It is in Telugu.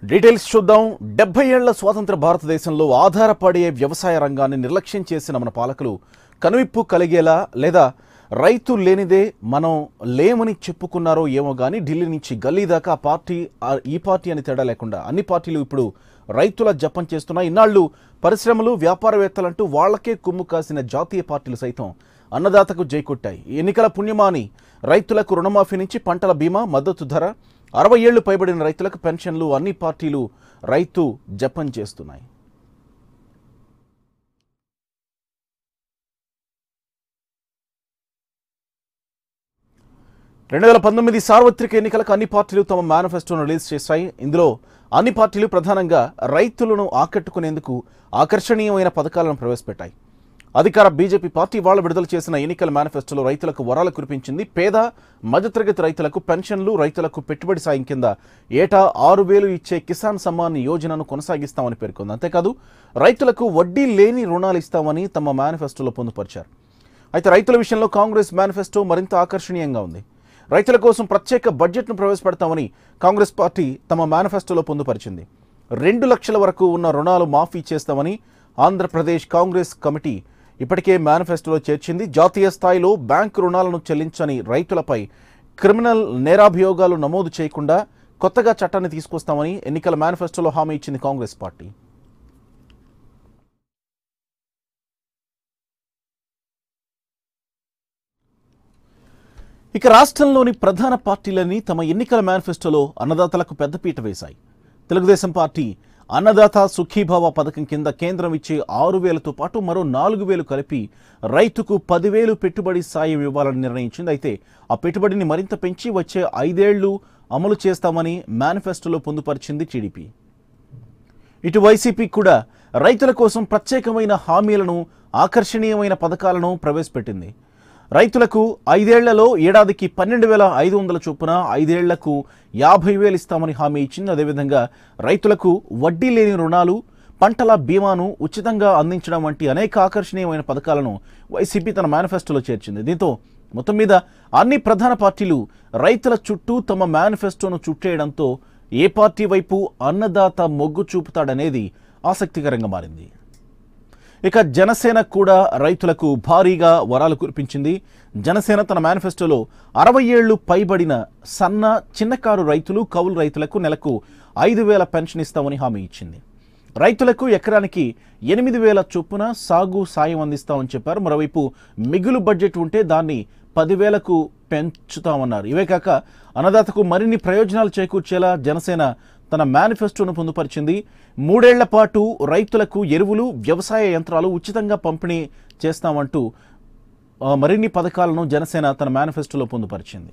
డీటెయిల్స్ చూద్దాం. 70 ఏళ్ల స్వాతంత్ర భారతదేశంలో ఆధారపడే వ్యవసాయ రంగాన్ని నిర్లక్ష్యం చేసిన మన పాలకులు కనువిప్పు కలిగేలా లేదా రైతు లేనిదే మనం లేమని చెప్పుకున్నారో ఏమో కానీ ఢిల్లీ నుంచి గల్లీ దాకా ఈ పార్టీ అని తేడా లేకుండా అన్ని పార్టీలు ఇప్పుడు రైతుల జపం చేస్తున్నాయి. ఇన్నాళ్ళు పరిశ్రమలు వ్యాపారవేత్తలంటూ వాళ్లకే కుమ్ము కాసిన జాతీయ పార్టీలు సైతం అన్నదాతకు జైకొట్టాయి. ఎన్నికల పుణ్యమాని రైతులకు రుణమాఫీ నుంచి పంటల బీమా, మద్దతు ధర, 60 ఏళ్లు పైబడిన రైతులకు పెన్షన్లు అన్ని పార్టీలు రైతు జపం చేస్తున్నాయి. సార్వత్రిక ఎన్నికలకు అన్ని పార్టీలు తమ మేనిఫెస్టోను రిలీజ్ చేశాయి. ఇందులో అన్ని పార్టీలు ప్రధానంగా రైతులను ఆకట్టుకునేందుకు ఆకర్షణీయమైన పథకాలను ప్రవేశపెట్టాయి. అధికార బీజేపీ పార్టీ వాళ్ళు విడుదల చేసిన ఎన్నికల మేనిఫెస్టోలో రైతులకు వరాలు కురిపించింది. పేద మధ్యతరగతి రైతులకు పెన్షన్లు, రైతులకు పెట్టుబడి సాయం కింద ఏటా 6,000 ఇచ్చే కిసాన్ సమ్మాన్ యోజనను కొనసాగిస్తామని పేర్కొంది. అంతేకాదు రైతులకు వడ్డీ లేని రుణాలు ఇస్తామని తమ మేనిఫెస్టోలో పొందుపరిచారు. అయితే రైతుల విషయంలో కాంగ్రెస్ మేనిఫెస్టో మరింత ఆకర్షణీయంగా ఉంది. రైతుల కోసం ప్రత్యేక బడ్జెట్ను ప్రవేశపెడతామని కాంగ్రెస్ పార్టీ తమ మేనిఫెస్టోలో పొందుపరిచింది. 2 లక్షల వరకు ఉన్న రుణాలు మాఫీ చేస్తామని ఆంధ్రప్రదేశ్ కాంగ్రెస్ కమిటీ ఇప్పటికే మేనిఫెస్టోలో చేర్చింది. జాతీయ స్థాయిలో బ్యాంకు రుణాలను చెల్లించని రైతులపై క్రిమినల్ నేరాభియోగాలు నమోదు చేయకుండా కొత్తగా చట్టాన్ని తీసుకొస్తామని ఎన్నికల మేనిఫెస్టోలో హామీ ఇచ్చింది కాంగ్రెస్ పార్టీ. ఇక రాష్ట్రంలోని ప్రధాన పార్టీలన్నీ తమ ఎన్నికల మేనిఫెస్టోలో అన్నదాతలకు పెద్దపీట వేశాయి. తెలుగుదేశం పార్టీ అన్నదాత సుఖీభావ పథకం కింద కేంద్రం ఇచ్చే 6,000తో పాటు మరో 4,000 కలిపి రైతుకు 10,000 పెట్టుబడి సాయం ఇవ్వాలని నిర్ణయించింది. అయితే ఆ పెట్టుబడిని మరింత పెంచి వచ్చే 5 ఏళ్లు అమలు చేస్తామని మేనిఫెస్టోలో పొందుపరిచింది టీడీపీ. ఇటు వైసీపీ కూడా రైతుల కోసం ప్రత్యేకమైన హామీలను, ఆకర్షణీయమైన పథకాలను ప్రవేశపెట్టింది. రైతులకు 5 ఏళ్లలో ఏడాదికి 12,500 చొప్పున 5 ఏళ్లకు 50,000 ఇస్తామని హామీ ఇచ్చింది. అదేవిధంగా రైతులకు వడ్డీ లేని రుణాలు, పంటల బీమాను ఉచితంగా అందించడం వంటి అనేక ఆకర్షణీయమైన పథకాలను వైసీపీ తన మేనిఫెస్టోలో చేర్చింది. దీంతో మొత్తం మీద అన్ని ప్రధాన పార్టీలు రైతుల చుట్టూ తమ మేనిఫెస్టోను చుట్టేయడంతో ఏ పార్టీ వైపు అన్నదాత మొగ్గు చూపుతాడనేది ఆసక్తికరంగా మారింది. ఇక జనసేన కూడా రైతులకు భారీగా వరాలు కురిపించింది. జనసేన తన మేనిఫెస్టోలో 60 ఏళ్లు పైబడిన సన్న, చిన్నకారు రైతులు, కౌలు రైతులకు నెలకు 5,000 పెన్షన్ ఇస్తామని హామీ ఇచ్చింది. రైతులకు ఎకరానికి 8,000 చొప్పున సాగు సాయం అందిస్తామని చెప్పారు. మరోవైపు మిగులు బడ్జెట్ ఉంటే దాన్ని 10,000కు పెంచుతామన్నారు. ఇవే కాక అన్నదాతకు మరిన్ని ప్రయోజనాలు చేకూర్చేలా జనసేన తన మేనిఫెస్టోను పొందుపరిచింది. 3 ఏళ్ల పాటు రైతులకు ఎరువులు, వ్యవసాయ యంత్రాలు ఉచితంగా పంపిణీ చేస్తామంటూ మరిన్ని పథకాలను జనసేన తన మేనిఫెస్టోలో పొందుపరిచింది.